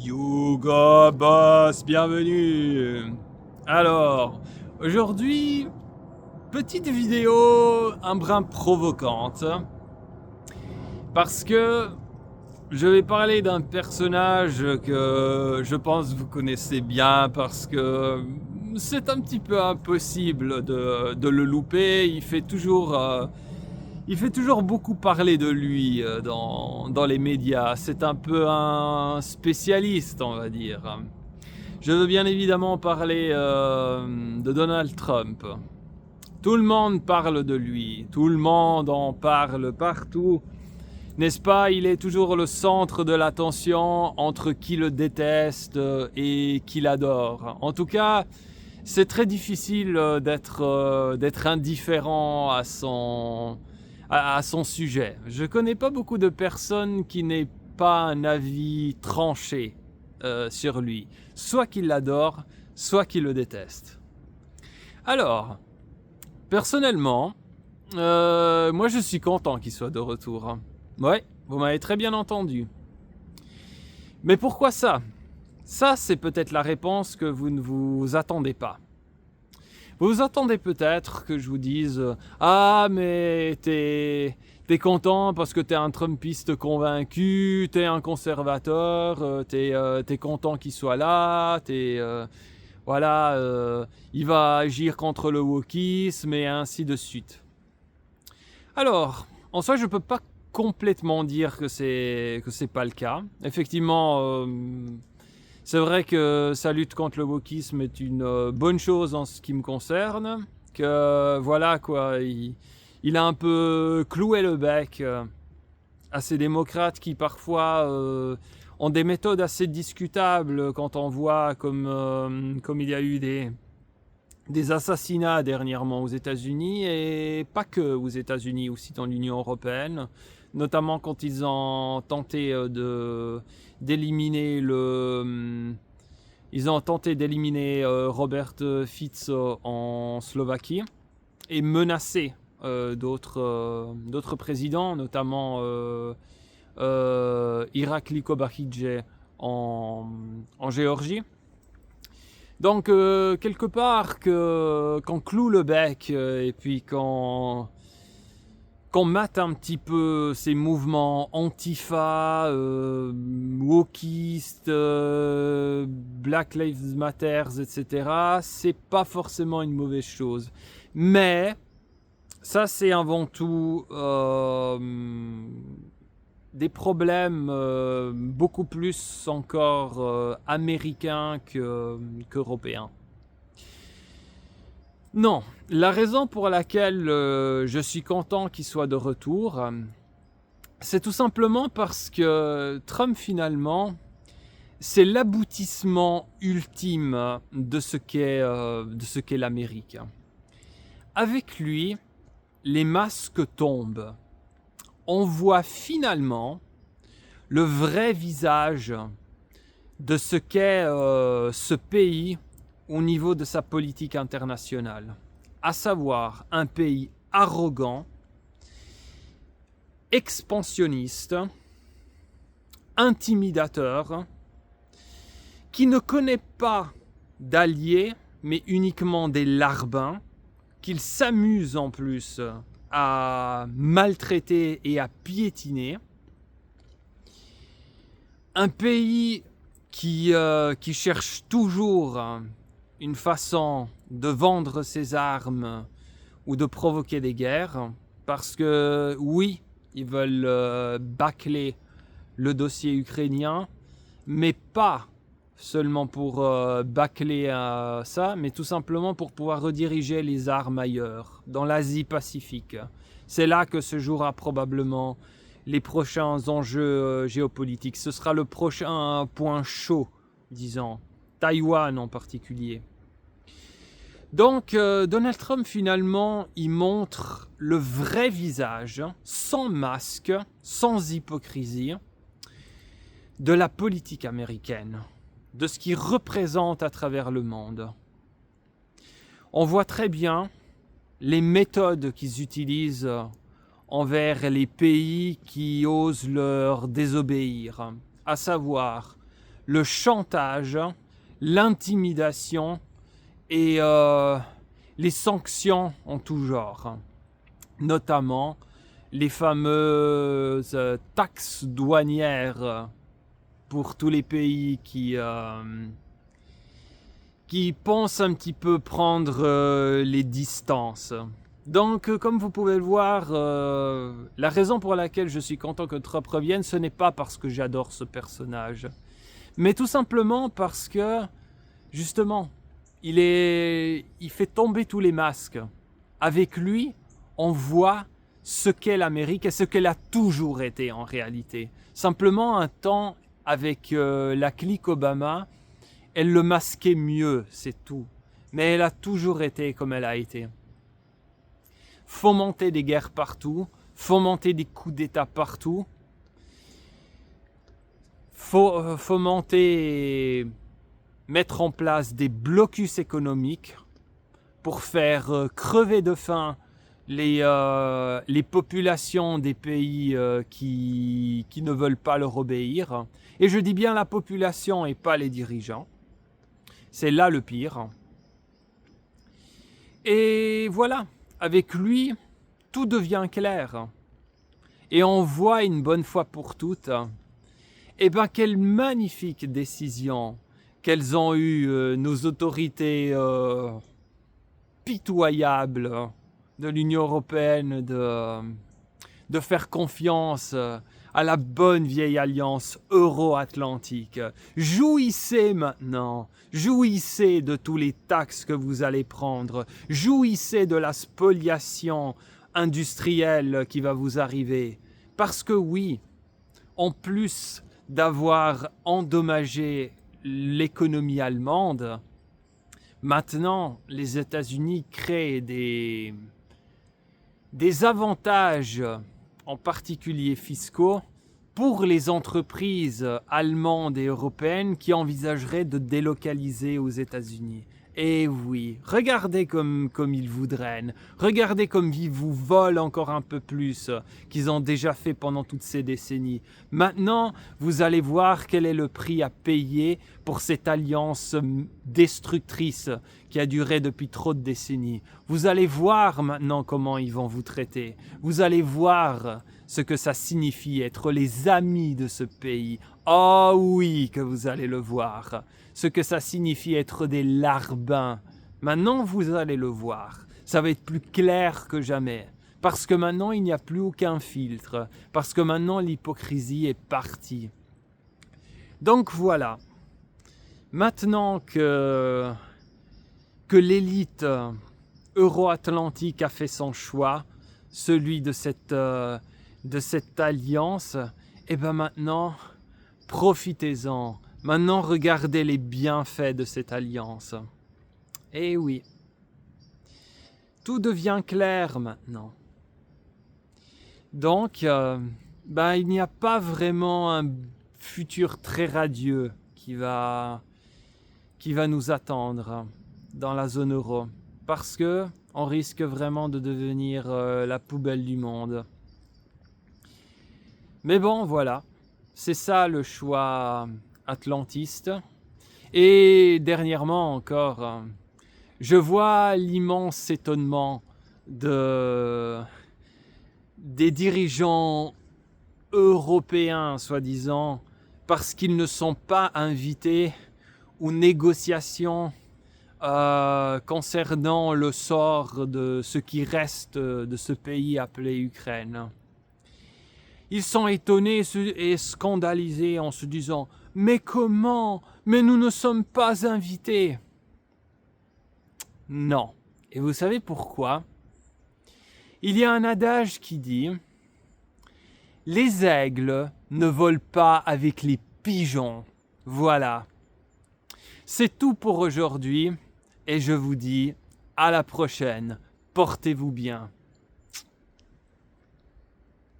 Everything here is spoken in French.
Yoga Boss, bienvenue. Alors, aujourd'hui, petite vidéo un brin provocante, parce que je vais parler d'un personnage que je pense vous connaissez bien, parce que c'est un petit peu impossible de le louper. Il fait toujours beaucoup parler de lui dans les médias. C'est un peu un spécialiste, on va dire. Je veux bien évidemment parler de Donald Trump. Tout le monde parle de lui, tout le monde en parle partout. N'est-ce pas? Il est toujours le centre de l'attention entre qui le déteste et qui l'adore. En tout cas, c'est très difficile d'être indifférent à son sujet. Je connais pas beaucoup de personnes qui n'aient pas un avis tranché sur lui. Soit qu'ils l'adorent, soit qu'ils le détestent. Alors, personnellement, moi je suis content qu'il soit de retour. Ouais, vous m'avez très bien entendu. Mais pourquoi ça? Ça, c'est peut-être la réponse que vous ne vous attendez pas. Vous vous attendez peut-être que je vous dise « Ah, mais t'es content parce que t'es un Trumpiste convaincu, t'es un conservateur, t'es content qu'il soit là, il va agir contre le wokisme et ainsi de suite. » Alors, en soi, je peux pas complètement dire que c'est pas le cas. Effectivement, c'est vrai que sa lutte contre le wokisme est une bonne chose en ce qui me concerne. Que voilà quoi, il a un peu cloué le bec à ces démocrates qui parfois ont des méthodes assez discutables quand on voit comme il y a eu des assassinats dernièrement aux États-Unis, et pas que aux États-Unis, aussi dans l'Union européenne, notamment quand ils ont tenté d'éliminer Robert Fico en Slovaquie et menacer d'autres présidents, notamment Irakli Kobakhidze en Géorgie. Donc, quelque part, qu'on cloue le bec et puis qu'on mate un petit peu ces mouvements antifa, wokistes, Black Lives Matter, etc., c'est pas forcément une mauvaise chose. Mais ça, c'est avant tout des problèmes beaucoup plus encore américains qu'européens. Non, la raison pour laquelle je suis content qu'il soit de retour, c'est tout simplement parce que Trump, finalement, c'est l'aboutissement ultime de ce qu'est l'Amérique. Avec lui, les masques tombent. On voit finalement le vrai visage de ce qu'est ce pays au niveau de sa politique internationale, à savoir un pays arrogant, expansionniste, intimidateur, qui ne connaît pas d'alliés, mais uniquement des larbins, qu'il s'amuse en plus à maltraiter et à piétiner. Un pays qui cherche toujours une façon de vendre ses armes ou de provoquer des guerres, parce que oui, ils veulent bâcler le dossier ukrainien, mais pas seulement pour bâcler ça, mais tout simplement pour pouvoir rediriger les armes ailleurs, dans l'Asie-Pacifique. C'est là que se jouera probablement les prochains enjeux géopolitiques. Ce sera le prochain point chaud, disons, Taïwan en particulier. Donc Donald Trump, finalement, il montre le vrai visage, sans masque, sans hypocrisie, de la politique américaine, de ce qu'il représente à travers le monde. On voit très bien les méthodes qu'ils utilisent envers les pays qui osent leur désobéir, à savoir le chantage, l'intimidation et les sanctions en tout genre, notamment les fameuses taxes douanières pour tous les pays qui pensent un petit peu prendre les distances. Donc, comme vous pouvez le voir, la raison pour laquelle je suis content que Trump revienne, ce n'est pas parce que j'adore ce personnage, mais tout simplement parce que, justement, il fait tomber tous les masques. Avec lui, on voit ce qu'est l'Amérique et ce qu'elle a toujours été en réalité. Simplement, un temps, avec la clique Obama, elle le masquait mieux, c'est tout. Mais elle a toujours été comme elle a été. Fomenter des guerres partout, fomenter des coups d'État partout, fomenter et mettre en place des blocus économiques pour faire crever de faim les populations des pays qui ne veulent pas leur obéir. Et je dis bien la population et pas les dirigeants. C'est là le pire. Et voilà, avec lui, tout devient clair. Et on voit une bonne fois pour toutes, eh bien, quelle magnifique décision qu'elles ont eues nos autorités pitoyables de l'Union européenne de faire confiance à la bonne vieille alliance euro-atlantique. Jouissez maintenant, jouissez de tous les taxes que vous allez prendre, jouissez de la spoliation industrielle qui va vous arriver. Parce que oui, en plus d'avoir endommagé l'économie allemande, maintenant les États-Unis créent des avantages, en particulier fiscaux, pour les entreprises allemandes et européennes qui envisageraient de délocaliser aux États-Unis. Et oui, regardez comme ils vous drainent, regardez comme ils vous volent encore un peu plus qu'ils ont déjà fait pendant toutes ces décennies. Maintenant, vous allez voir quel est le prix à payer pour cette alliance destructrice qui a duré depuis trop de décennies. Vous allez voir maintenant comment ils vont vous traiter. Vous allez voir ce que ça signifie être les amis de ce pays. Oh oui, que vous allez le voir. Ce que ça signifie être des larbins. Maintenant, vous allez le voir. Ça va être plus clair que jamais. Parce que maintenant, il n'y a plus aucun filtre. Parce que maintenant, l'hypocrisie est partie. Donc voilà. Maintenant que l'élite euro-atlantique a fait son choix, celui de cette alliance, et bien maintenant, profitez-en. Maintenant, regardez les bienfaits de cette alliance. Eh oui, tout devient clair maintenant. Donc, il n'y a pas vraiment un futur très radieux qui va nous attendre dans la zone euro. Parce que on risque vraiment de devenir la poubelle du monde. Mais bon, voilà. C'est ça le choix atlantiste. Et dernièrement encore, je vois l'immense étonnement des dirigeants européens, soi-disant, parce qu'ils ne sont pas invités aux négociations concernant le sort de ce qui reste de ce pays appelé Ukraine. Ils sont étonnés et scandalisés en se disant « Mais comment ? Mais nous ne sommes pas invités !» Non. Et vous savez pourquoi ? Il y a un adage qui dit « Les aigles ne volent pas avec les pigeons. » Voilà. C'est tout pour aujourd'hui et je vous dis à la prochaine. Portez-vous bien.